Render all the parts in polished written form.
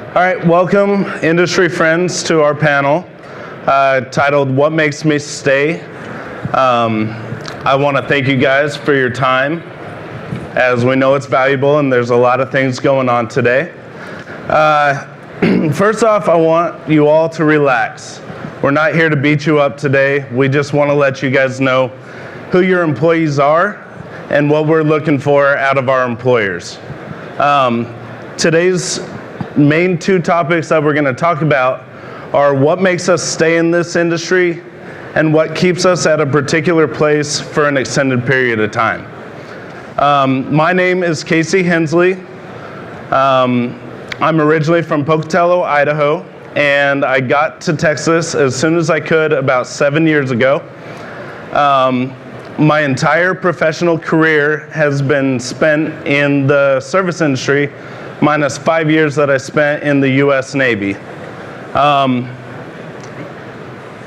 All right, welcome industry friends to our panel titled What Makes Me Stay. I want to thank you guys for your time, as we know it's valuable and there's a lot of things going on today. First off, I want you all to relax. We're not here to beat you up today. We just want to let you guys know who your employees are and what we're looking for out of our employers. Today's main two topics that we're going to talk about are what makes us stay in this industry and what keeps us at a particular place for an extended period of time. My name is Casey Hensley. I'm originally from Pocatello, Idaho, and I got to Texas as soon as I could about 7 years ago. My entire professional career has been spent in the service industry, minus 5 years that I spent in the U.S. Navy.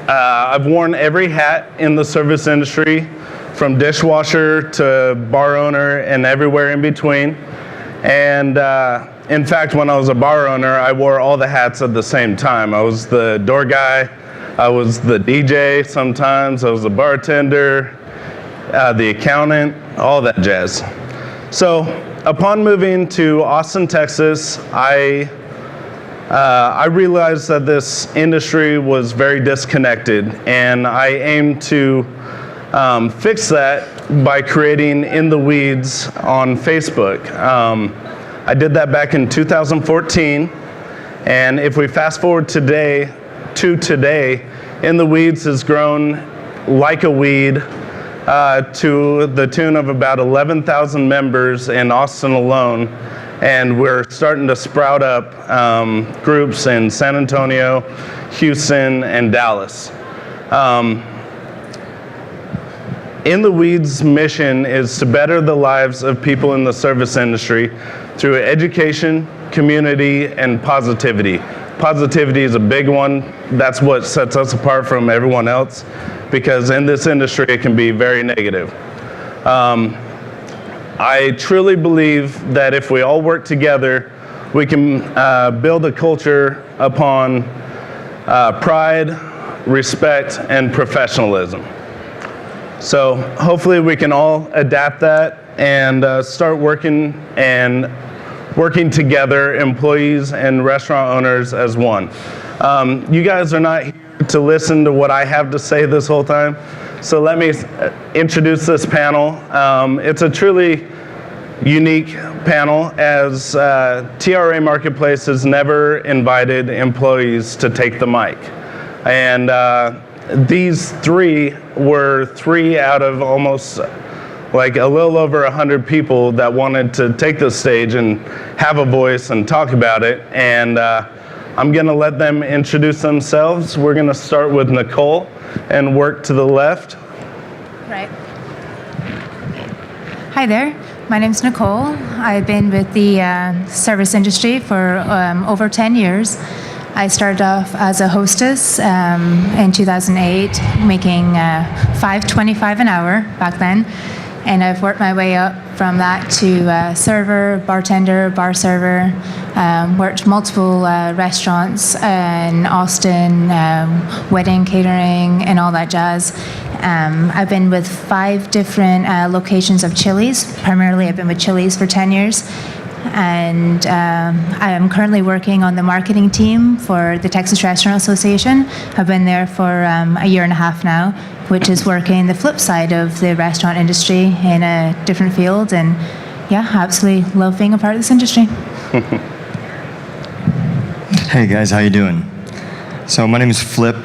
I've worn every hat in the service industry, from dishwasher to bar owner and everywhere in between. And in fact, when I was a bar owner, I wore all the hats at the same time. I was the door guy, I was the DJ sometimes, I was the bartender, the accountant, all that jazz. So upon moving to Austin, Texas, I realized that this industry was very disconnected, and I aimed to fix that by creating In the Weeds on Facebook. I did that back in 2014, and if we fast forward today, In the Weeds has grown like a weed to the tune of about 11,000 members in Austin alone, and we're starting to sprout up groups in San Antonio, Houston, and Dallas. In the Weeds' mission is to better the lives of people in the service industry through education, community, and positivity. Positivity is a big one. That's what sets us apart from everyone else, because in this industry it can be very negative. I truly believe that if we all work together, we can build a culture upon pride, respect, and professionalism. So hopefully we can all adapt that and start working together, employees and restaurant owners as one. You guys are not here to listen to what I have to say this whole time, so let me introduce this panel. It's a truly unique panel, as TRA Marketplace has never invited employees to take the mic. And these three were 3 out of almost like a little over 100 people that wanted to take the stage and have a voice and talk about it. And I'm gonna let them introduce themselves. We're gonna start with Nicole and work to the left. Right. Hi there, my name's Nicole. I've been with the service industry for over 10 years. I started off as a hostess in 2008, making $5.25 an hour back then. And I've worked my way up from that to server, bartender, bar server, worked multiple restaurants in Austin, wedding catering, and all that jazz. I've been with 5 different locations of Chili's. Primarily, I've been with Chili's for 10 years. And I am currently working on the marketing team for the Texas Restaurant Association. I've been there for a year and a half now, which is working the flip side of the restaurant industry in a different field. And yeah, absolutely love being a part of this industry. Hey guys, how you doing? So my name is Flip.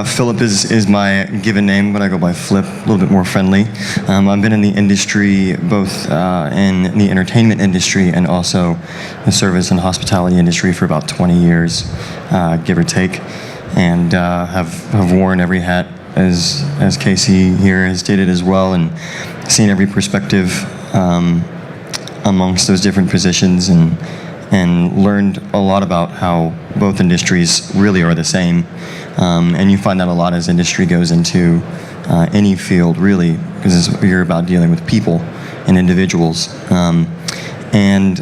Philip is my given name, but I go by Flip, a little bit more friendly. I've been in the industry, both in the entertainment industry and also the service and hospitality industry for about 20 years, give or take, and have worn every hat, as Casey here has stated as well, and seen every perspective amongst those different positions, and learned a lot about how both industries really are the same. And you find that a lot as industry goes into any field, really, because you're about dealing with people and individuals. And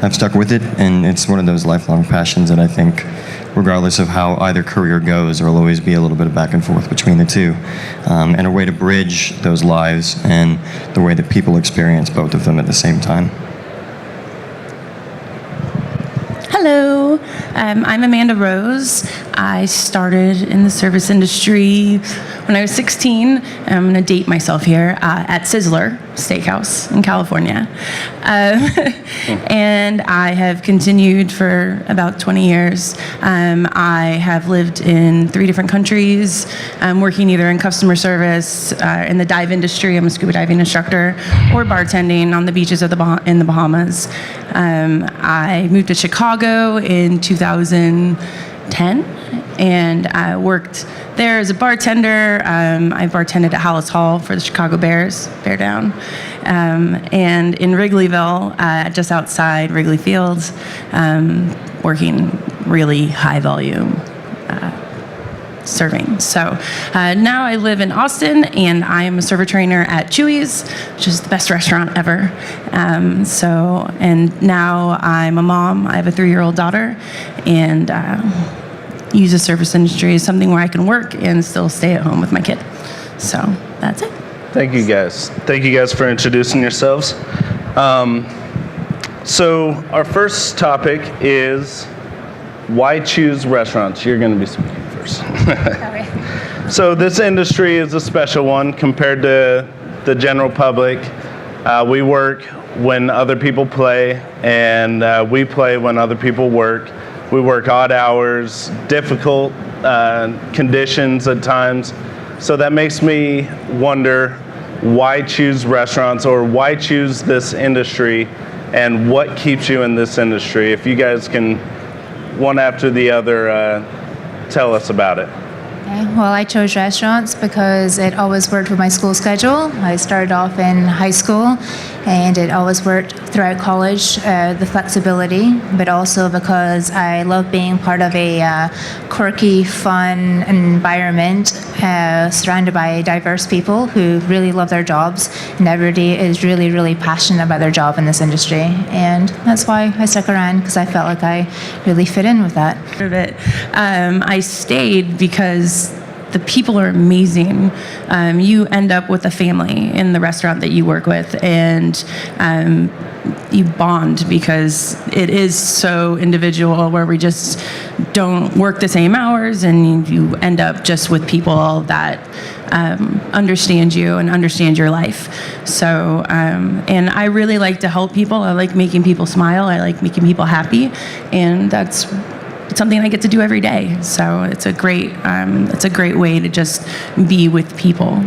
I've stuck with it, and it's one of those lifelong passions that I think, regardless of how either career goes, there will always be a little bit of back and forth between the two, and a way to bridge those lives and the way that people experience both of them at the same time. Hello, I'm Amanda Rose. I started in the service industry when I was 16. I'm going to date myself here, at Sizzler Steakhouse in California. And I have continued for about 20 years. I have lived in 3 different countries, working either in customer service, in the dive industry, I'm a scuba diving instructor, or bartending on the beaches of in the Bahamas. I moved to Chicago in 2010, and I worked there as a bartender. I bartended at Hallis Hall for the Chicago Bears, Bear Down, and in Wrigleyville, just outside Wrigley Fields, working really high volume serving. So now I live in Austin, and I am a server trainer at Chuy's, which is the best restaurant ever. And now I'm a mom. I have a 3-year-old daughter, and use the service industry as something where I can work and still stay at home with my kid. So that's it. Thank you guys. Thank you guys for introducing yourselves. So our first topic is why choose restaurants? You're going to be speaking first. So this industry is a special one compared to the general public. We work when other people play, and we play when other people work. We work odd hours, difficult conditions at times. So that makes me wonder, why choose restaurants, or why choose this industry, and what keeps you in this industry? If you guys can, one after the other, tell us about it. Okay. Well, I chose restaurants because it always worked with my school schedule. I started off in high school, and it always worked throughout college, the flexibility, but also because I love being part of a quirky, fun environment, surrounded by diverse people who really love their jobs, and everybody is really, really passionate about their job in this industry. And that's why I stuck around, because I felt like I really fit in with that. I stayed because the people are amazing. You end up with a family in the restaurant that you work with, and you bond because it is so individual, where we just don't work the same hours, and you end up just with people that understand you and understand your life. So, and I really like to help people. I like making people smile. I like making people happy, and that's something I get to do every day. So it's a great way to just be with people.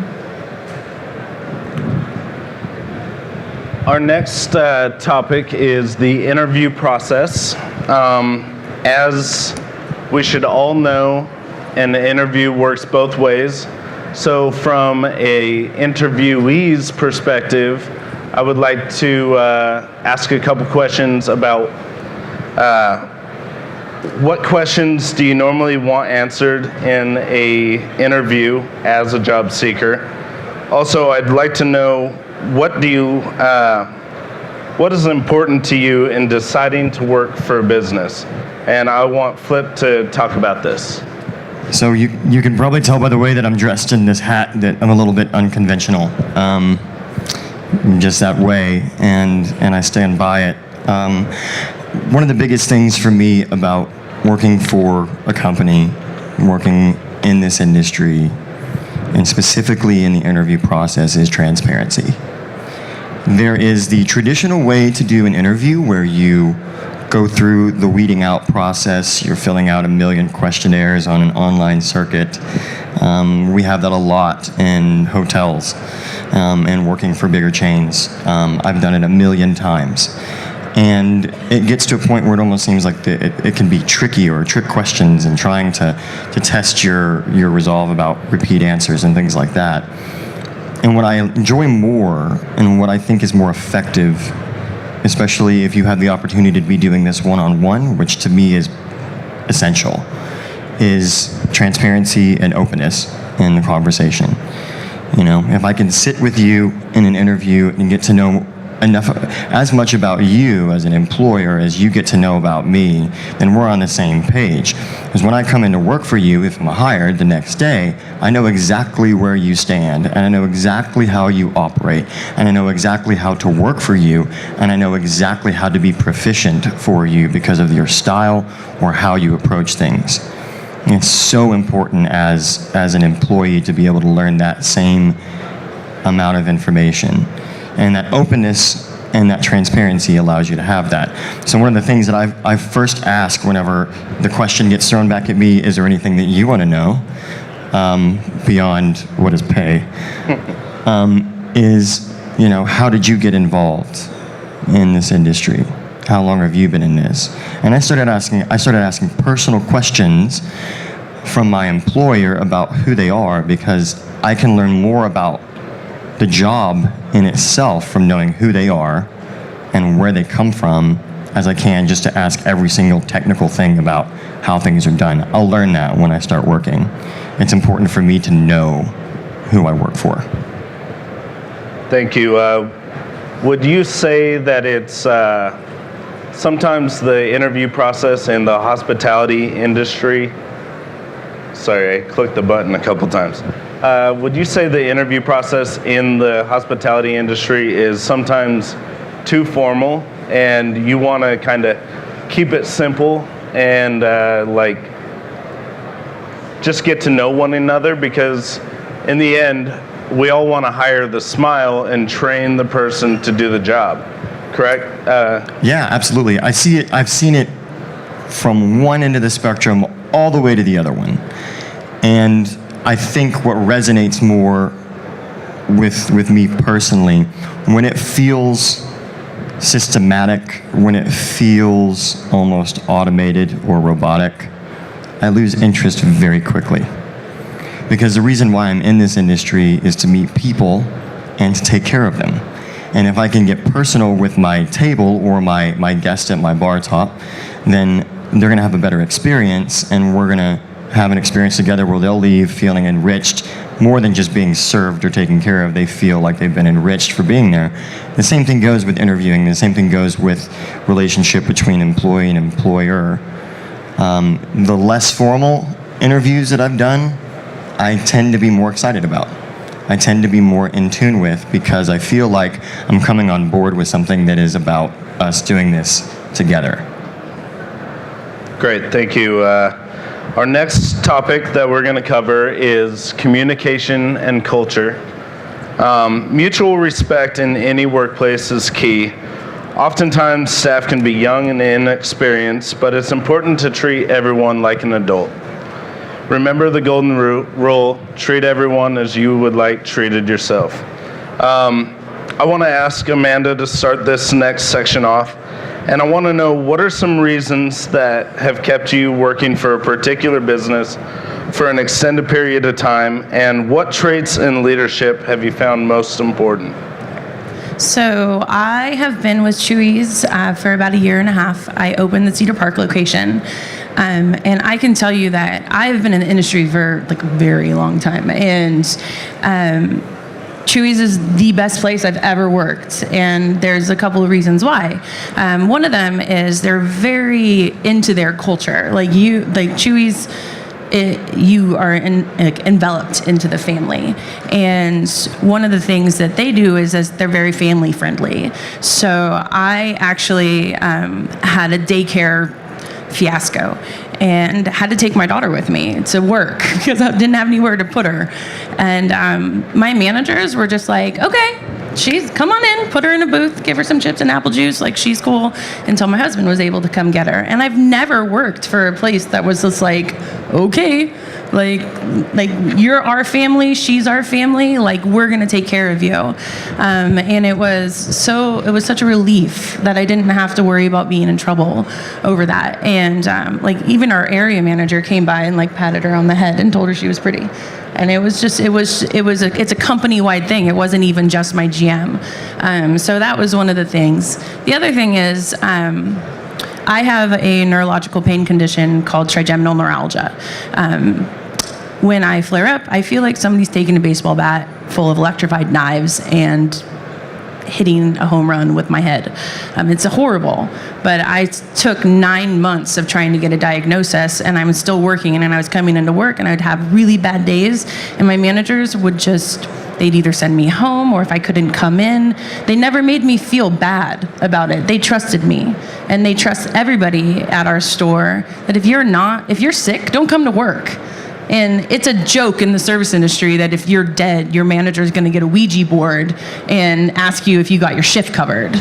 Our next topic is the interview process. As we should all know, an interview works both ways. So from a interviewee's perspective, I would like to ask a couple questions about what questions do you normally want answered in a interview as a job seeker? Also, I'd like to know, what is important to you in deciding to work for a business? And I want Flip to talk about this. So you can probably tell by the way that I'm dressed in this hat that I'm a little bit unconventional, just that way, and I stand by it. One of the biggest things for me about working for a company, working in this industry, and specifically in the interview process, is transparency. There is the traditional way to do an interview where you go through the weeding out process. You're filling out 1 million questionnaires on an online circuit. We have that a lot in hotels and working for bigger chains. I've done it 1 million times. And it gets to a point where it almost seems like it can be tricky, or trick questions, and trying to test your resolve about repeat answers and things like that. And what I enjoy more, and what I think is more effective, especially if you have the opportunity to be doing this one-on-one, which to me is essential, is transparency and openness in the conversation. You know, if I can sit with you in an interview and get to know enough, as much about you as an employer as you get to know about me, then we're on the same page. Because when I come in to work for you, if I'm hired the next day, I know exactly where you stand, and I know exactly how you operate, and I know exactly how to work for you, and I know exactly how to be proficient for you because of your style or how you approach things. And it's so important as an employee to be able to learn that same amount of information. And that openness and that transparency allows you to have that. So one of the things that I first ask whenever the question gets thrown back at me, is there anything that you want to know beyond what is pay, is, how did you get involved in this industry? How long have you been in this? And I started asking personal questions from my employer about who they are, because I can learn more about the job in itself from knowing who they are and where they come from as I can just to ask every single technical thing about how things are done. I'll learn that when I start working. It's important for me to know who I work for. Thank you. Would you say that it's sometimes the interview process in the hospitality industry? Sorry, I clicked the button a couple times. Would you say the interview process in the hospitality industry is sometimes too formal, and you want to kind of keep it simple and just get to know one another? Because in the end, we all want to hire the smile and train the person to do the job, correct? Yeah, absolutely. I've seen it from one end of the spectrum all the way to the other one. And I think what resonates more with me personally, when it feels systematic, when it feels almost automated or robotic, I lose interest very quickly. Because the reason why I'm in this industry is to meet people and to take care of them. And if I can get personal with my table or my guest at my bar top, then they're going to have a better experience, and we're going to have an experience together where they'll leave feeling enriched, more than just being served or taken care of. They feel like they've been enriched for being there. The same thing goes with interviewing. The same thing goes with relationship between employee and employer. The less formal interviews that I've done, I tend to be more excited about. I tend to be more in tune with, because I feel like I'm coming on board with something that is about us doing this together. Great, thank you. Our next topic that we're going to cover is communication and culture. Mutual respect in any workplace is key. Oftentimes, staff can be young and inexperienced, but it's important to treat everyone like an adult. Remember the golden rule, treat everyone as you would like treated yourself. I want to ask Amanda to start this next section off, and I want to know, what are some reasons that have kept you working for a particular business for an extended period of time, and what traits in leadership have you found most important? So I have been with Chuy's for about a year and a half. I opened the Cedar Park location. And I can tell you that I've been in the industry for like a very long time. And Chuy's is the best place I've ever worked. And there's a couple of reasons why. One of them is they're very into their culture. Chuy's, you are enveloped into the family. And one of the things that they do is they're very family friendly. So I actually had a daycare fiasco and had to take my daughter with me to work because I didn't have anywhere to put her. And my managers were just like, okay, come on in, put her in a booth, give her some chips and apple juice, like she's cool, until my husband was able to come get her. And I've never worked for a place that was just like, okay, like you're our family, she's our family, like we're gonna take care of you. And it was such a relief that I didn't have to worry about being in trouble over that. And even our area manager came by and patted her on the head and told her she was pretty. And it's a company-wide thing. It wasn't even just my GM. So that was one of the things. The other thing is, I have a neurological pain condition called trigeminal neuralgia. When I flare up, I feel like somebody's taking a baseball bat full of electrified knives and hitting a home run with my head. It's horrible, but I took 9 months of trying to get a diagnosis, and I'm still working, and I was coming into work, and I'd have really bad days, and my managers would they'd either send me home, or if I couldn't come in, they never made me feel bad about it. They trusted me, and they trust everybody at our store that if you're sick, don't come to work. And it's a joke in the service industry that if you're dead, your manager is going to get a Ouija board and ask you if you got your shift covered.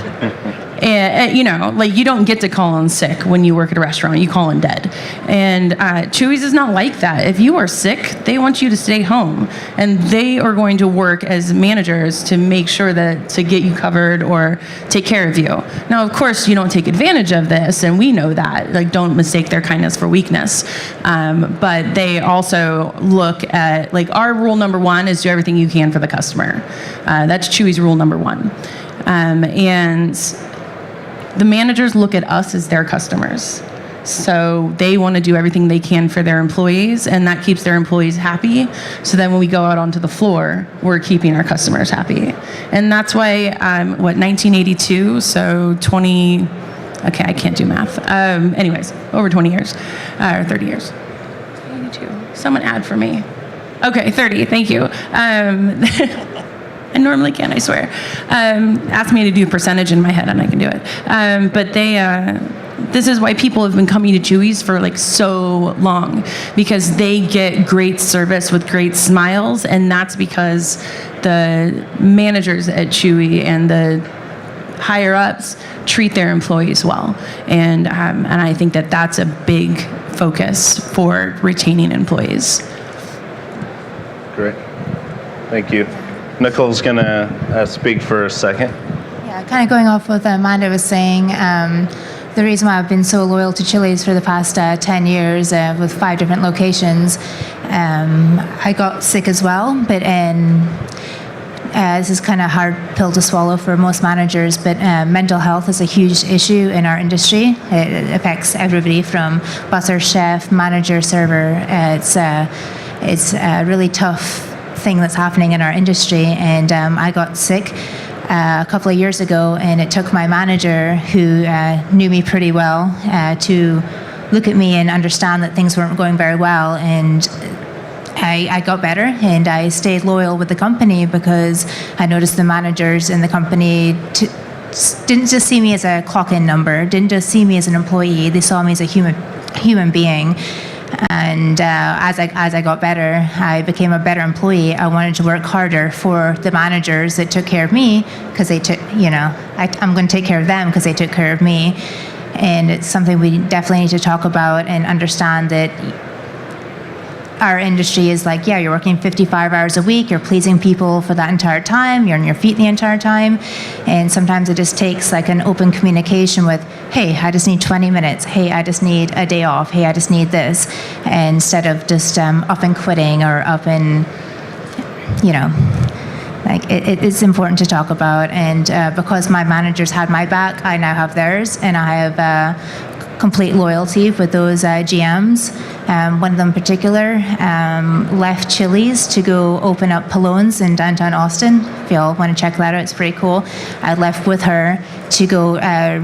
And, you don't get to call in sick when you work at a restaurant. You call in dead. And Chuy's is not like that. If you are sick, they want you to stay home. And they are going to work as managers to make sure to get you covered or take care of you. Now, of course, you don't take advantage of this, and we know that. Don't mistake their kindness for weakness. But they also look at, our rule number one is do everything you can for the customer. That's Chuy's rule number one. And the managers look at us as their customers. So they want to do everything they can for their employees, and that keeps their employees happy. So then when we go out onto the floor, we're keeping our customers happy. And that's why, 1982, so 20, okay, I can't do math. Anyways, over 20 years, or 30 years. 82, someone add for me. Okay, 30, thank you. I normally can, I swear. Ask me to do a percentage in my head and I can do it. But this is why people have been coming to Chuy's for so long, because they get great service with great smiles, and that's because the managers at Chuy and the higher ups treat their employees well. And I think that that's a big focus for retaining employees. Great. Thank you. Nicole's going to speak for a second. Yeah, kind of going off what Amanda was saying, the reason why I've been so loyal to Chili's for the past 10 years with 5 different locations, I got sick as well, but this is kind of a hard pill to swallow for most managers, but mental health is a huge issue in our industry. It affects everybody from busser, chef, manager, server. It's a really tough thing that's happening in our industry, and I got sick a couple of years ago, and it took my manager, who knew me pretty well, to look at me and understand that things weren't going very well, and I got better, and I stayed loyal with the company because I noticed the managers in the company didn't just see me as a clock-in number, didn't just see me as an employee, they saw me as a human being. And as I got better, I became a better employee. I wanted to work harder for the managers that took care of me, because they took, I'm going to take care of them because they took care of me. And it's something we definitely need to talk about and understand, that our industry is you're working 55 hours a week, you're pleasing people for that entire time, you're on your feet the entire time, and sometimes it just takes an open communication with, hey, I just need 20 minutes, hey, I just need a day off, hey, I just need this, instead of just up and quitting or up and, it's important to talk about. And because my managers had my back, I now have theirs, and I have complete loyalty with those GMs. One of them in particular left Chili's to go open up Palones in downtown Austin. If y'all want to check that out, it's pretty cool. I left with her to go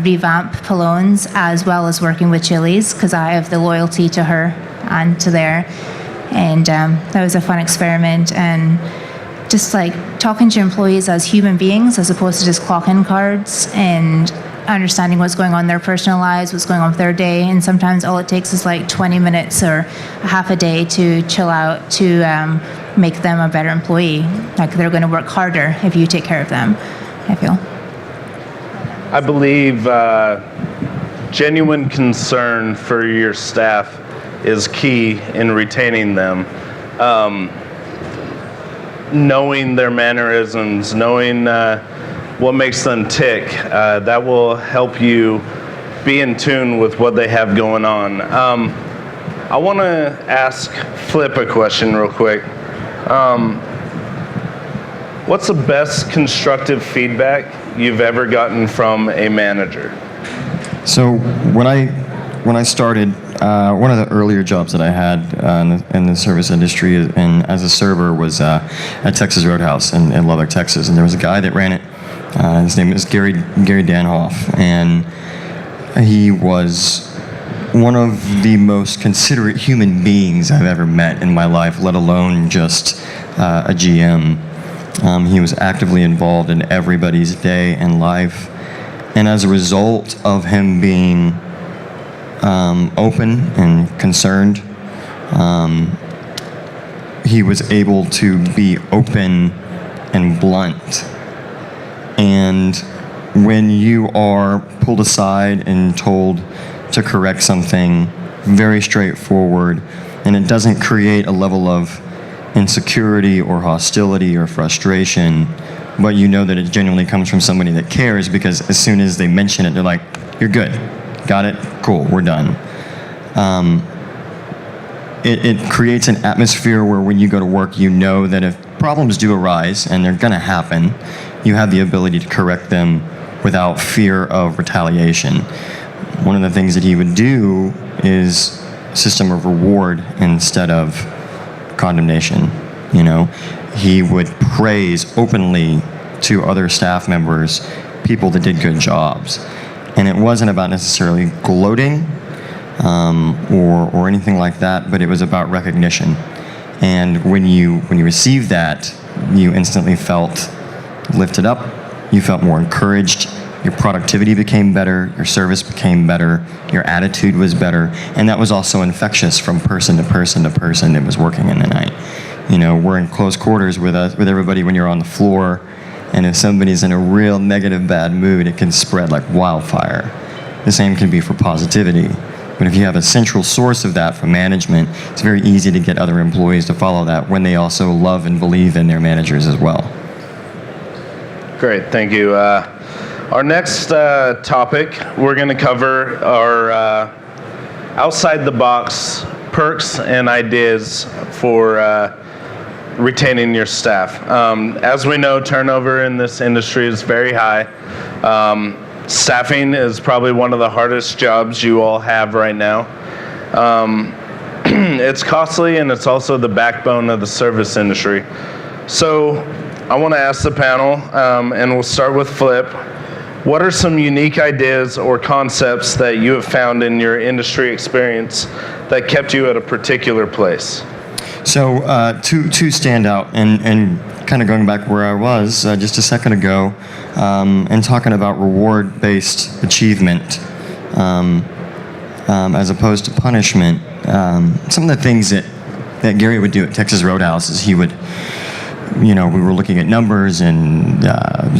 revamp Palones, as well as working with Chili's, because I have the loyalty to her and to there. And that was a fun experiment. And just talking to employees as human beings, as opposed to just clock-in cards, and understanding what's going on in their personal lives, what's going on with their day. And sometimes all it takes is 20 minutes or half a day to chill out, to make them a better employee. They're going to work harder if you take care of them, I feel. I believe genuine concern for your staff is key in retaining them. Knowing their mannerisms, knowing what makes them tick, that will help you be in tune with what they have going on. I want to ask Flip a question real quick. What's the best constructive feedback you've ever gotten from a manager? So when I started, one of the earlier jobs that I had in the service industry and as a server was at Texas Roadhouse in Lubbock, Texas, and there was a guy that ran it. His name is Gary Danhoff, and he was one of the most considerate human beings I've ever met in my life, let alone just a GM. He was actively involved in everybody's day and life, and as a result of him being open and concerned, he was able to be open and blunt. And when you are pulled aside and told to correct something, very straightforward, and it doesn't create a level of insecurity or hostility or frustration, but you know that it genuinely comes from somebody that cares, because as soon as they mention it, they're like, you're good, got it, cool, we're done. It creates an atmosphere where when you go to work, you know that if problems do arise, and they're gonna happen, you have the ability to correct them without fear of retaliation. One of the things that he would do is a system of reward instead of condemnation. You know, he would praise openly to other staff members people that did good jobs, and it wasn't about necessarily gloating or anything like that, but it was about recognition. And when you received that, you instantly felt lifted up, you felt more encouraged, your productivity became better, your service became better, your attitude was better, and that was also infectious from person to person to person that was working in the night. You know, we're in close quarters with everybody when you're on the floor, and if somebody's in a real negative, bad mood, it can spread like wildfire. The same can be for positivity. But if you have a central source of that from management, it's very easy to get other employees to follow that when they also love and believe in their managers as well. Great, thank you. Our next topic, we're going to cover our outside the box perks and ideas for retaining your staff. As we know, turnover in this industry is very high. Staffing is probably one of the hardest jobs you all have right now. It's costly, and it's also the backbone of the service industry. So I want to ask the panel, and we'll start with Flip. What are some unique ideas or concepts that you have found in your industry experience that kept you at a particular place? So two stand out, and kind of going back where I was just a second ago, and talking about reward-based achievement as opposed to punishment. Some of the things that Gary would do at Texas Roadhouse is he would, we were looking at numbers and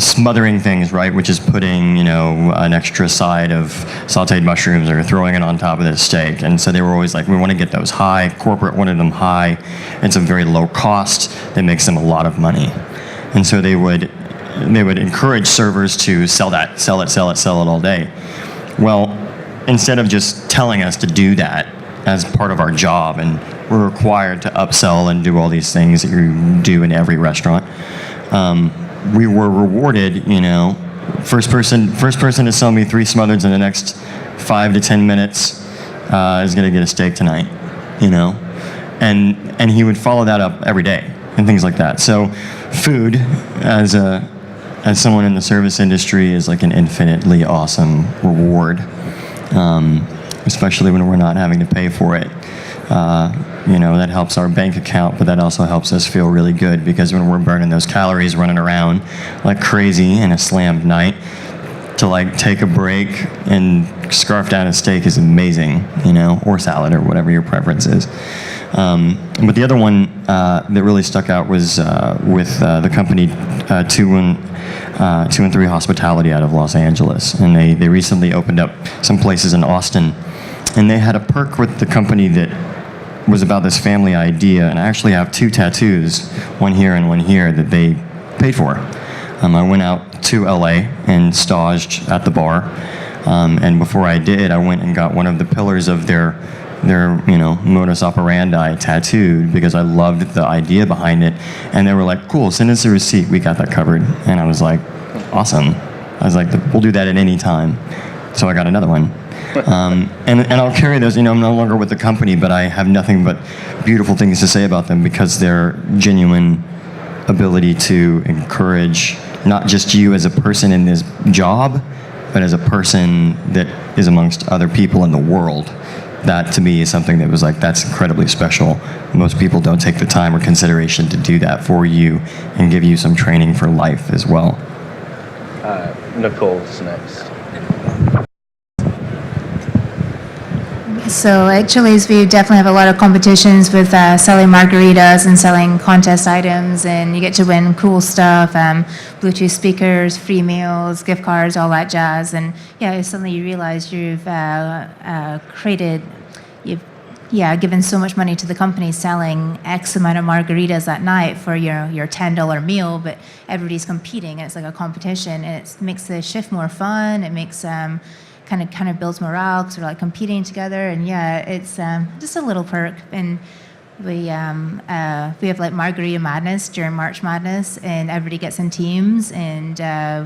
smothering things, right, which is putting, an extra side of sauteed mushrooms or throwing it on top of the steak. And so they were always like, we want to get those high. Corporate wanted them high. It's a very low cost that makes them a lot of money. And so they would encourage servers to sell it all day. Well, instead of just telling us to do that as part of our job, and we're required to upsell and do all these things that you do in every restaurant, we were rewarded, first person to sell me 3 smothers in the next 5 to 10 minutes is going to get a steak tonight, and he would follow that up every day and things like that. So food as someone in the service industry is like an infinitely awesome reward, especially when we're not having to pay for it. That helps our bank account, but that also helps us feel really good, because when we're burning those calories running around like crazy in a slammed night, to take a break and scarf down a steak is amazing, or salad or whatever your preference is. But the other one that really stuck out was with the company 213 Hospitality out of Los Angeles, and they recently opened up some places in Austin, and they had a perk with the company that was about this family idea, and I actually have 2 tattoos, one here and one here, that they paid for. I went out to LA and staged at the bar, and before I did, I went and got one of the pillars of their modus operandi tattooed, because I loved the idea behind it. And they were like, cool, send us a receipt, we got that covered. And I was like, awesome. I was like, we'll do that at any time. So I got another one. And I'll carry those. I'm no longer with the company, but I have nothing but beautiful things to say about them, because their genuine ability to encourage not just you as a person in this job, but as a person that is amongst other people in the world. That to me is something that was like, that's incredibly special. Most people don't take the time or consideration to do that for you and give you some training for life as well. Nicole's next. So at Chuy's, we definitely have a lot of competitions with selling margaritas and selling contest items, and you get to win cool stuff, Bluetooth speakers, free meals, gift cards, all that jazz. And yeah, suddenly you realize you've given so much money to the company selling X amount of margaritas that night for your $10 meal, but everybody's competing. It's like a competition, and it makes the shift more fun. It makes kind of builds morale because we're like competing together, and yeah, it's just a little perk. And we have like Margarita Madness during March Madness, and everybody gets in teams, and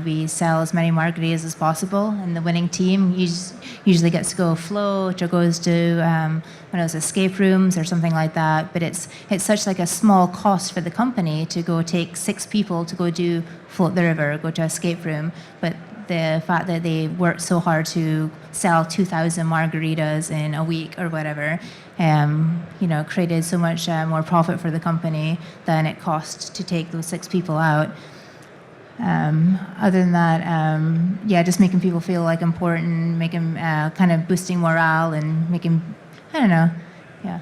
we sell as many margaritas as possible. And the winning team usually gets to go float or goes to one of those escape rooms or something like that. But it's such like a small cost for the company to go take 6 people to go do float the river, go to an escape room, but the fact that they worked so hard to sell 2,000 margaritas in a week or whatever, created so much more profit for the company than it cost to take those 6 people out. Other than that, just making people feel like important, making kind of boosting morale and making, I don't know, yeah.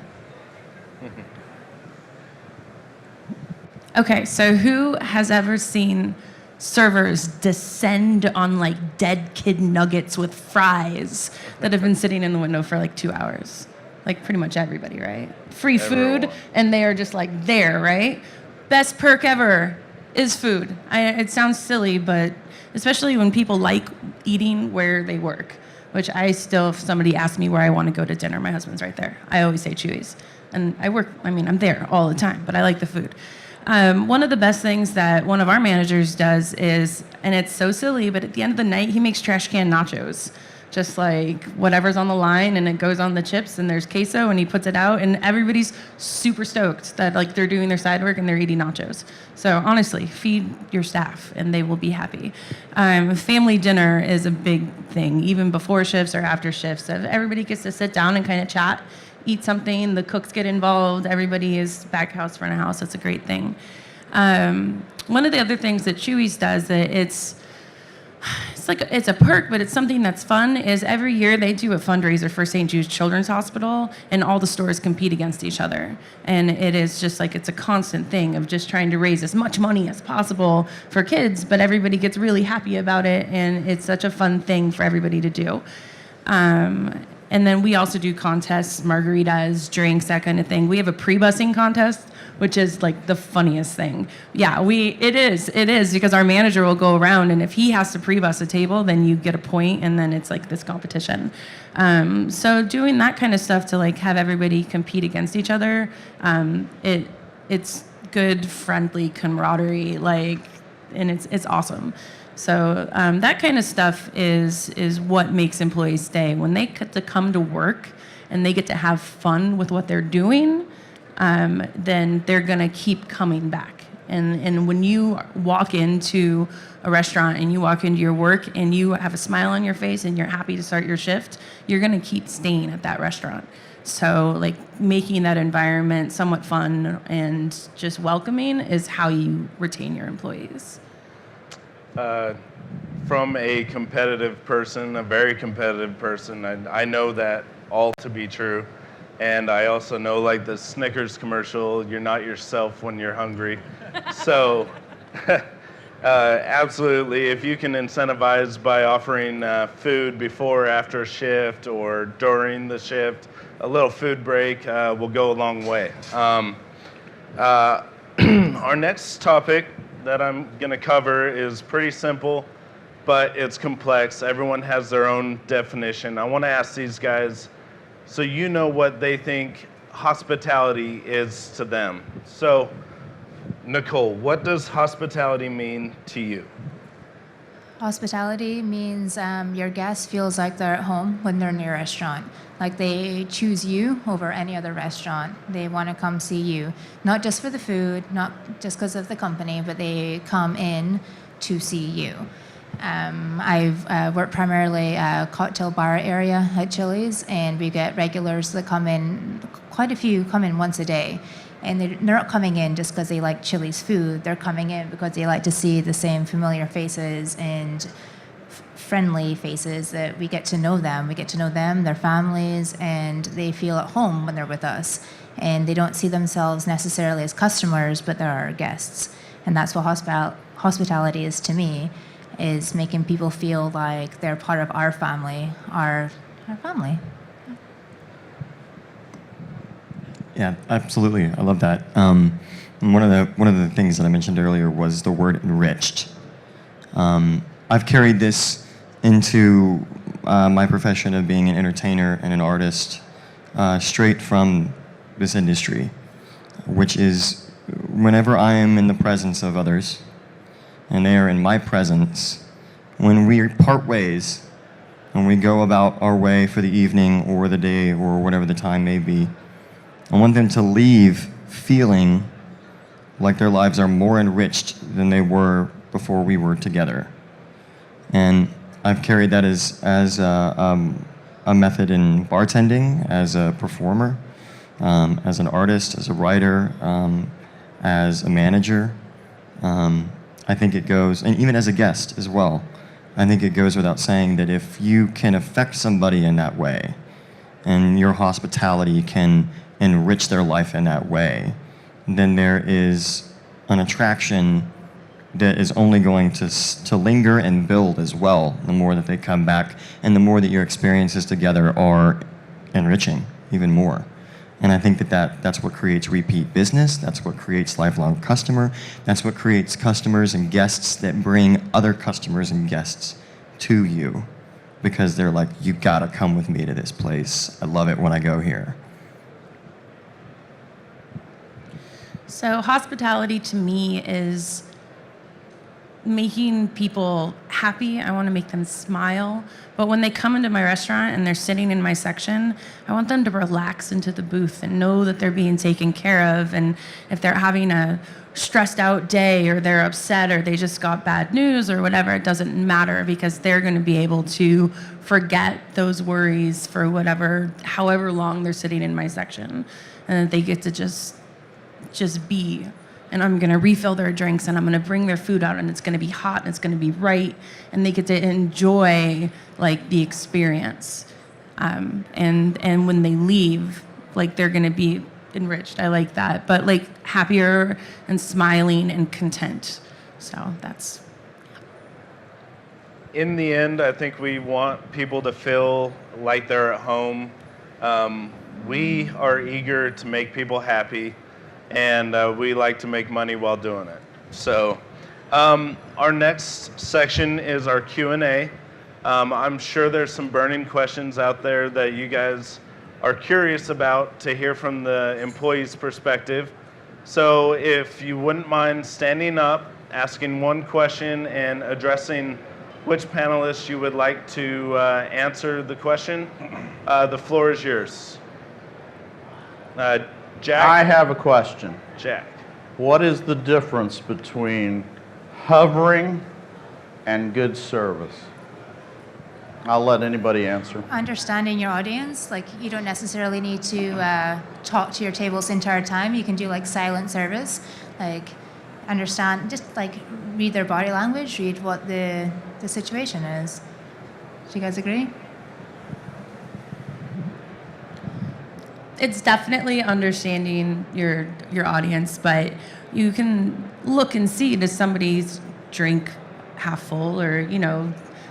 Okay, so who has ever seen servers descend on like dead kid nuggets with fries that have been sitting in the window for like 2 hours? Like pretty much everybody, right? Free food, and they are just like there, right? Best perk ever is food. It sounds silly, but especially when people like eating where they work, which I still, if somebody asks me where I want to go to dinner, my husband's right there. I always say Chuy's. And I'm there all the time, but I like the food. One of the best things that one of our managers does is, and it's so silly, but at the end of the night, he makes trash can nachos. Just like whatever's on the line, and it goes on the chips, and there's queso, and he puts it out, and everybody's super stoked that like they're doing their side work and they're eating nachos. So honestly, feed your staff, and they will be happy. Family dinner is a big thing, even before shifts or after shifts. So everybody gets to sit down and kind of chat, eat something, the cooks get involved, everybody is back house, front of house. It's a great thing. One of the other things that Chuy's does that it's a perk, but it's something that's fun, is every year they do a fundraiser for St. Jude's Children's Hospital, and all the stores compete against each other. And it is just like, it's a constant thing of just trying to raise as much money as possible for kids, but everybody gets really happy about it, and it's such a fun thing for everybody to do. And then we also do contests, margaritas, drinks, that kind of thing. We have a pre-busing contest, which is like the funniest thing. Yeah, it is because our manager will go around, and if he has to pre-bus a table, then you get a point, and then it's like this competition. So doing that kind of stuff to like have everybody compete against each other, it's good, friendly camaraderie, and it's awesome. So that kind of stuff is what makes employees stay. When they get to come to work and they get to have fun with what they're doing, then they're going to keep coming back. And when you walk into a restaurant and you walk into your work and you have a smile on your face and you're happy to start your shift, you're going to keep staying at that restaurant. So like making that environment somewhat fun and just welcoming is how you retain your employees. From a competitive person, a very competitive person, I know that all to be true. And I also know, like the Snickers commercial, you're not yourself when you're hungry. So absolutely, if you can incentivize by offering food before or after a shift or during the shift, a little food break will go a long way. Our next topic that I'm going to cover is pretty simple, but it's complex. Everyone has their own definition. I want to ask these guys, so you know what they think hospitality is to them. So, Nicole, what does hospitality mean to you? Hospitality means your guest feels like they're at home when they're in your restaurant. Like they choose you over any other restaurant. They want to come see you, not just for the food, not just because of the company, but they come in to see you. I've worked primarily cocktail bar area at Chili's, and we get regulars that come in, quite a few come in once a day. And they're not coming in just because they like Chili's food. They're coming in because they like to see the same familiar faces and friendly faces that we get to know them. We get to know them, their families, and they feel at home when they're with us. And they don't see themselves necessarily as customers, but they're our guests. And that's what hospitality is to me, is making people feel like they're part of our family, our family. Yeah, absolutely. I love that. One of the things that I mentioned earlier was the word enriched. I've carried this into my profession of being an entertainer and an artist straight from this industry, which is whenever I am in the presence of others and they are in my presence, when we part ways, when we go about our way for the evening or the day or whatever the time may be, I want them to leave feeling like their lives are more enriched than they were before we were together. And I've carried that as a method in bartending, as a performer, as an artist, as a writer, as a manager. I think it goes, and even as a guest as well, I think it goes without saying that if you can affect somebody in that way, and your hospitality can enrich their life in that way, then there is an attraction that is only going to linger and build as well, the more that they come back and the more that your experiences together are enriching even more. And I think that's what creates repeat business, that's what creates lifelong customer, that's what creates customers and guests that bring other customers and guests to you, because they're like, you gotta come with me to this place. I love it when I go here. So hospitality to me is making people happy. I want to make them smile. But when they come into my restaurant and they're sitting in my section, I want them to relax into the booth and know that they're being taken care of. And if they're having a stressed out day or they're upset or they just got bad news or whatever, it doesn't matter, because they're going to be able to forget those worries for however long they're sitting in my section. And they get to just be. And I'm going to refill their drinks and I'm going to bring their food out and it's going to be hot and it's going to be right, and they get to enjoy like the experience. And when they leave, like they're going to be enriched. I like that, but like happier and smiling and content. So that's. In the end, I think we want people to feel like they're at home. We are eager to make people happy, and we like to make money while doing it. So our next section is our Q&A. I'm sure there's some burning questions out there that you guys are curious about to hear from the employee's perspective. So if you wouldn't mind standing up, asking one question, and addressing which panelist you would like to answer the question, the floor is yours. Jack? I have a question. Jack. What is the difference between hovering and good service? I'll let anybody answer. Understanding your audience, like you don't necessarily need to talk to your tables the entire time. You can do like silent service, like understand, just like read their body language, read what the situation is. Do you guys agree? It's definitely understanding your audience, but you can look and see, does somebody's drink half full, or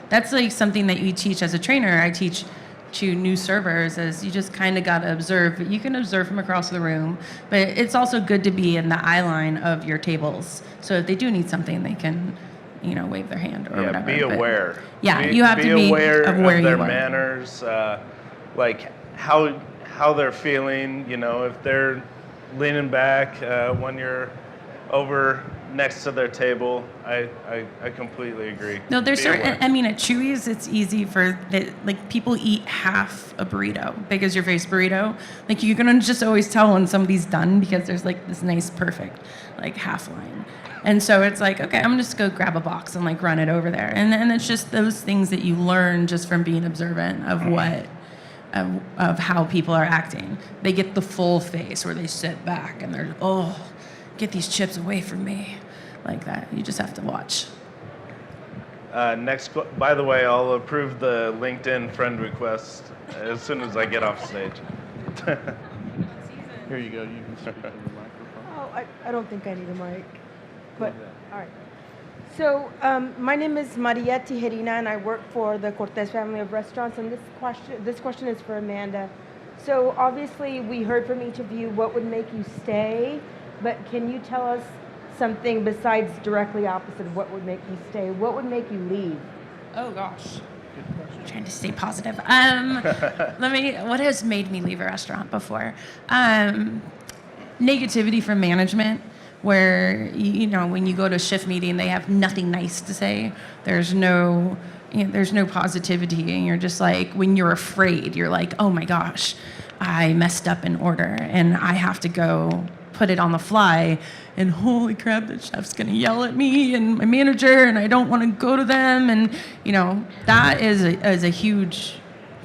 that's like something that you teach as a trainer. I teach to new servers, as you just kind of got to observe. You can observe from across the room, but it's also good to be in the eye line of your tables. So if they do need something, they can, wave their hand or whatever. Be aware. You have to be aware of of where their you are. manners, like how they're feeling. If they're leaning back when you're over next to their table. I completely agree. No, there's Be certain. aware. I mean, at Chuy's, it's easy for like people eat half a burrito, big as your face burrito. Like you're gonna just always tell when somebody's done because there's like this nice, perfect, like half line. And so it's like, okay, I'm just go grab a box and like run it over there. And it's just those things that you learn just from being observant of what. Of how people are acting. They get the full face where they sit back and they're, oh, get these chips away from me. Like that. You just have to watch. By the way, I'll approve the LinkedIn friend request as soon as I get off stage. Here you go. You can speak to the microphone. Oh, I don't think I need a mic, but all right. So my name is Maria Tijerina, and I work for the Cortez family of restaurants. And this question is for Amanda. So obviously, we heard from each of you what would make you stay, but can you tell us something besides directly opposite of what would make you stay? What would make you leave? Oh gosh. I'm trying to stay positive. What has made me leave a restaurant before? Negativity from management, where you know when you go to a shift meeting, they have nothing nice to say. There's no positivity, and you're just like, when you're afraid, you're like, oh my gosh, I messed up an order, and I have to go put it on the fly, and holy crap, the chef's gonna yell at me and my manager, and I don't want to go to them, and that is a huge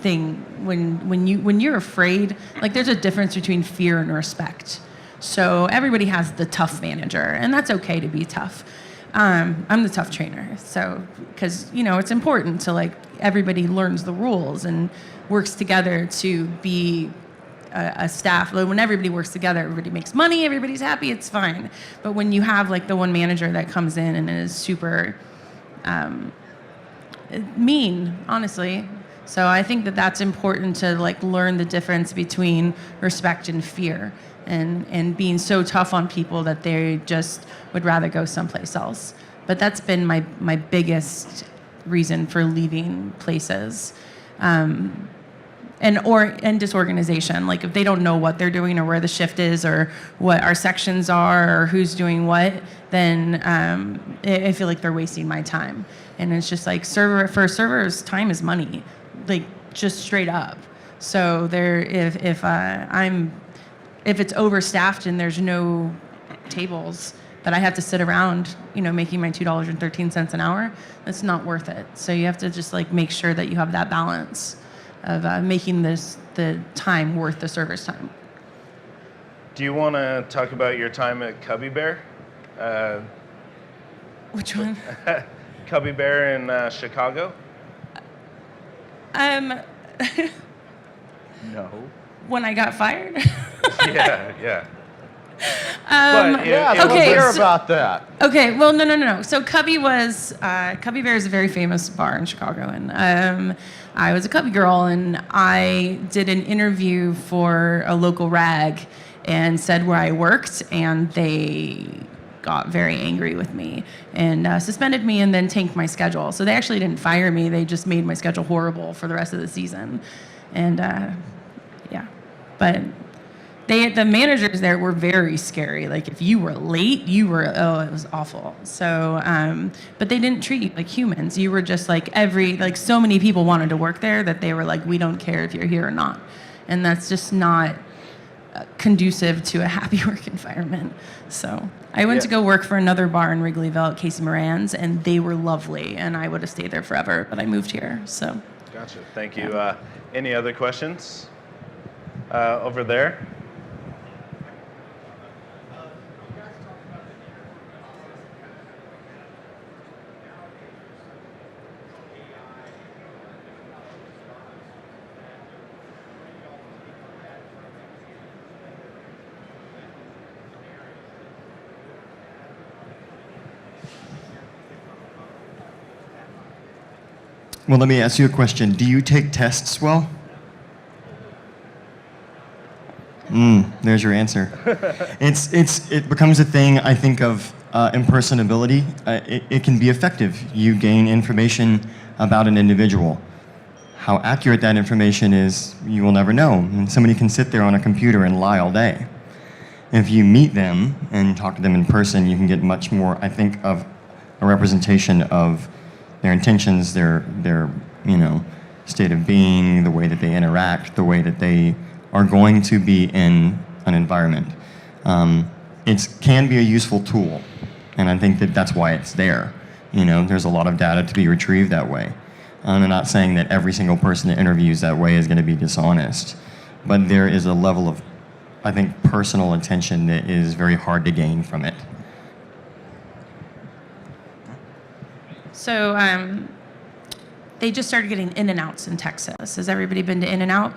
thing when you're afraid. Like there's a difference between fear and respect. So everybody has the tough manager, and that's okay to be tough. I'm the tough trainer, so because it's important to like everybody learns the rules and works together to be a staff. When everybody works together, everybody makes money, everybody's happy, it's fine. But when you have like the one manager that comes in and is super mean, honestly. So I think that that's important to like learn the difference between respect and fear, and being so tough on people that they just would rather go someplace else. But that's been my biggest reason for leaving places. And disorganization. Like if they don't know what they're doing or where the shift is or what our sections are or who's doing what, then I feel like they're wasting my time. And it's just like servers, time is money, like just straight up. So if it's overstaffed and there's no tables that I have to sit around, making my $2.13 an hour, that's not worth it. So you have to just like make sure that you have that balance of making the time worth the server's time. Do you want to talk about your time at Cubby Bear? Which one? Cubby Bear in Chicago? No. When I got fired? Yeah. Yeah, let's hear about that. Okay, well, no. So Cubby Bear is a very famous bar in Chicago, and I was a Cubby girl, and I did an interview for a local rag and said where I worked, and they got very angry with me and suspended me and then tanked my schedule. So they actually didn't fire me, they just made my schedule horrible for the rest of the season. And but the managers there were very scary. Like if you were late, it was awful. So, but they didn't treat you like humans. You were just like so many people wanted to work there that they were like, we don't care if you're here or not. And that's just not conducive to a happy work environment. So I went to go work for another bar in Wrigleyville at Casey Moran's, and they were lovely, and I would have stayed there forever, but I moved here, so. Gotcha, thank you. Any other questions? Over there? Well, let me ask you a question. Do you take tests well? There's your answer. It becomes a thing, I think, of impersonability. It can be effective. You gain information about an individual. How accurate that information is, you will never know. And somebody can sit there on a computer and lie all day. If you meet them and talk to them in person, you can get much more, I think, of a representation of their intentions, their state of being, the way that they interact, the way that they are going to be in an environment. It can be a useful tool, and I think that that's why it's there. There's a lot of data to be retrieved that way. I'm not saying that every single person that interviews that way is going to be dishonest, but there is a level of, I think, personal attention that is very hard to gain from it. So they just started getting In-N-Outs in Texas. Has everybody been to In-N-Out?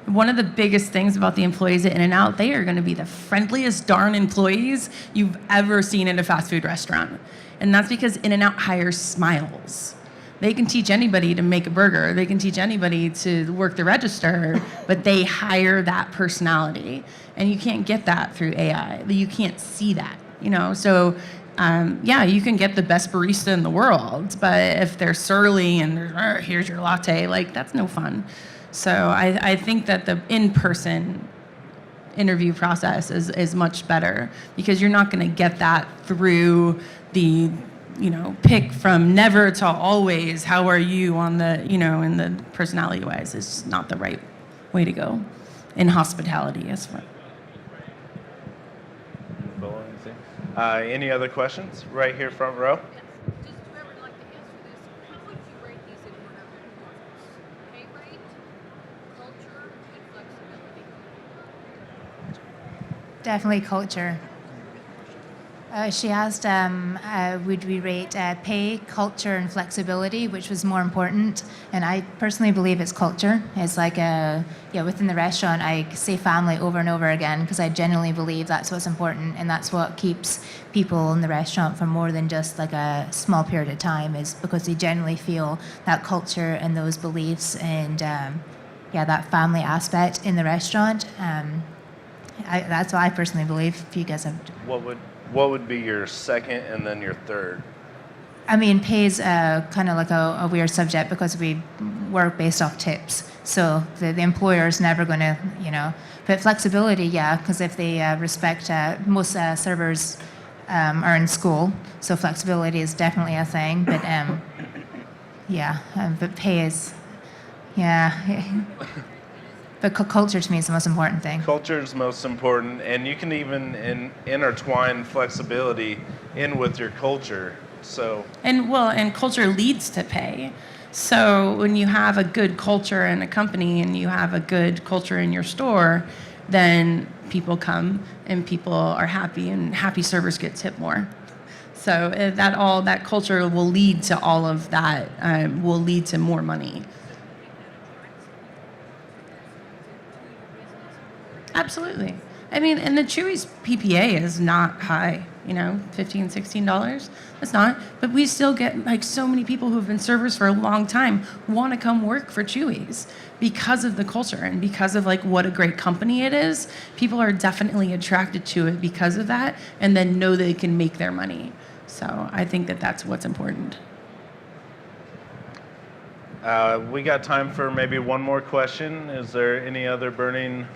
One of the biggest things about the employees at In-N-Out, they are going to be the friendliest darn employees you've ever seen in a fast food restaurant. And that's because In-N-Out hires smiles. They can teach anybody to make a burger. They can teach anybody to work the register, but they hire that personality. And you can't get that through AI. You can't see that, So, you can get the best barista in the world, but if they're surly and here's your latte, that's no fun. So I think that the in-person interview process is much better because you're not going to get that through the pick from never to always, how are you on the, in the personality wise. It's not the right way to go in hospitality as well. Any other questions? Right here, front row. Just whoever would like to answer this, how would you rate these in order of importance? Pay rate, culture, and flexibility? Definitely culture. She asked, would we rate pay, culture, and flexibility, which was more important? And I personally believe it's culture. It's within the restaurant, I say family over and over again because I genuinely believe that's what's important, and that's what keeps people in the restaurant for more than just a small period of time, is because they generally feel that culture and those beliefs and that family aspect in the restaurant. That's what I personally believe. If you guys have. What would be your second and then your third? I mean, pay is kind of a weird subject because we work based off tips. So the employer is never going to, but flexibility, because if they respect, most servers are in school, so flexibility is definitely a thing. But but pay is, But culture to me is the most important thing. Culture is most important, and you can even intertwine flexibility in with your culture. So And culture leads to pay. So when you have a good culture in a company and you have a good culture in your store, then people come and people are happy, and happy servers get tipped more. So that culture will lead to all of that, will lead to more money. Absolutely. I mean, and the Chuy's PPA is not high, $15, $16. It's not. But we still get so many people who have been servers for a long time want to come work for Chuy's because of the culture and because of what a great company it is. People are definitely attracted to it because of that, and then know they can make their money. So I think that that's what's important. we got time for maybe one more question. Is there any other burning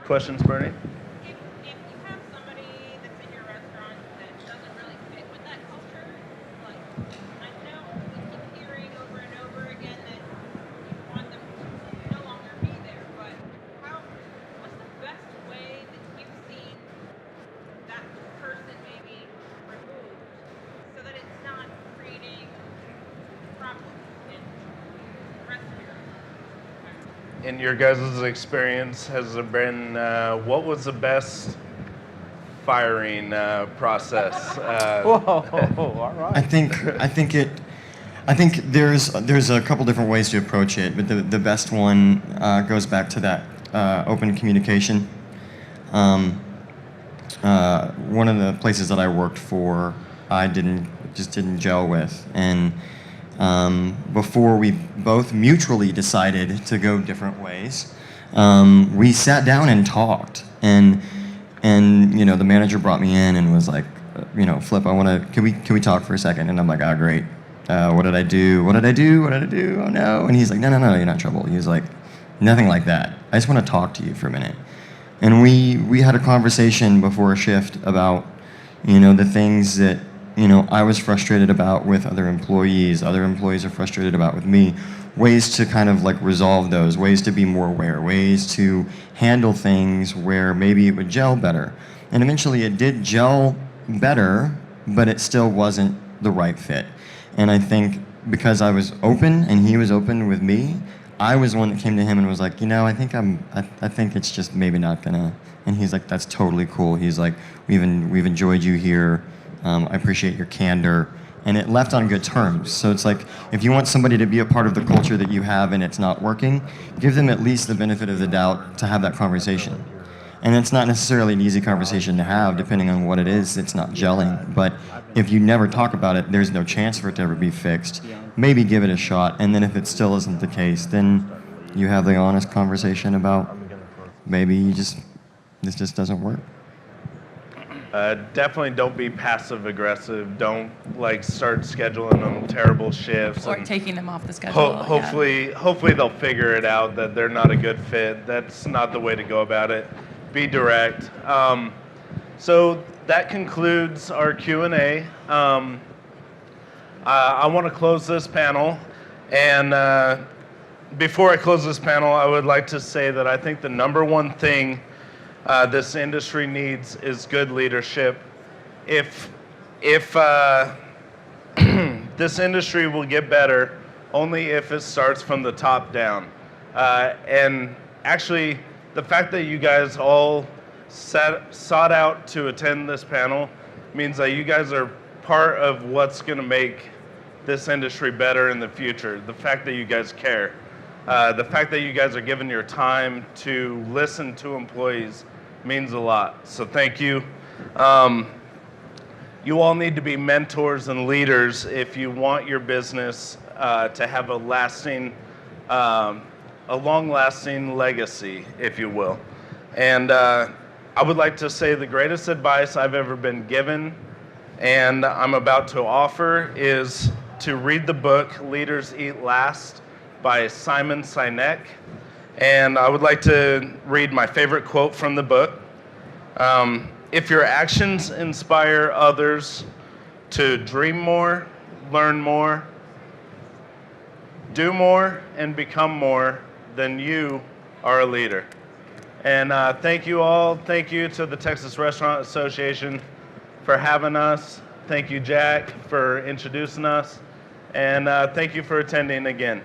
questions, Bernie? If you have somebody that's in your restaurant that doesn't really fit with that culture, I know we keep hearing over and over again that you want them to no longer be there, but what's the best way that you've seen that person maybe removed so that it's not creating problems in the rest of your environment? In your guys' experience, has there been, what was the best firing process? Whoa, all right. I think there's a couple different ways to approach it, but the best one goes back to that open communication. One of the places that I worked for, I just didn't gel with, and before we both mutually decided to go different ways, we sat down and talked, and the manager brought me in and was like, Flip, can we talk for a second? And I'm like, great. What did I do? What did I do? Oh no. And he's like, no, you're not in trouble. He was like, nothing like that. I just want to talk to you for a minute. And we had a conversation before a shift about, the things that, I was frustrated about with other employees are frustrated about with me, ways to kind of like resolve those, ways to be more aware, ways to handle things where maybe it would gel better. And eventually it did gel better, but it still wasn't the right fit. And I think because I was open and he was open with me, I was the one that came to him and was like, I think it's just maybe not gonna. And he's like, that's totally cool. He's like, we've enjoyed you here. I appreciate your candor. And it left on good terms. So it's like, if you want somebody to be a part of the culture that you have and it's not working, give them at least the benefit of the doubt to have that conversation. And it's not necessarily an easy conversation to have, depending on what it is. It's not gelling. But if you never talk about it, there's no chance for it to ever be fixed. Maybe give it a shot. And then if it still isn't the case, then you have the honest conversation about maybe this just doesn't work. Definitely don't be passive aggressive. Don't start scheduling them terrible shifts. Or taking them off the schedule. Hopefully they'll figure it out that they're not a good fit. That's not the way to go about it. Be direct. So that concludes our Q&A. I want to close this panel. And before I close this panel, I would like to say that I think the number one thing this industry needs is good leadership. If this industry will get better only if it starts from the top down. And actually, the fact that you guys all sought out to attend this panel means that you guys are part of what's going to make this industry better in the future. The fact that you guys care. The fact that you guys are giving your time to listen to employees means a lot. So thank you. You all need to be mentors and leaders if you want your business to have a long-lasting legacy, if you will. And I would like to say the greatest advice I've ever been given and I'm about to offer is to read the book Leaders Eat Last by Simon Sinek. And I would like to read my favorite quote from the book. If your actions inspire others to dream more, learn more, do more, and become more, then you are a leader. And thank you all. Thank you to the Texas Restaurant Association for having us. Thank you, Jack, for introducing us. And thank you for attending again.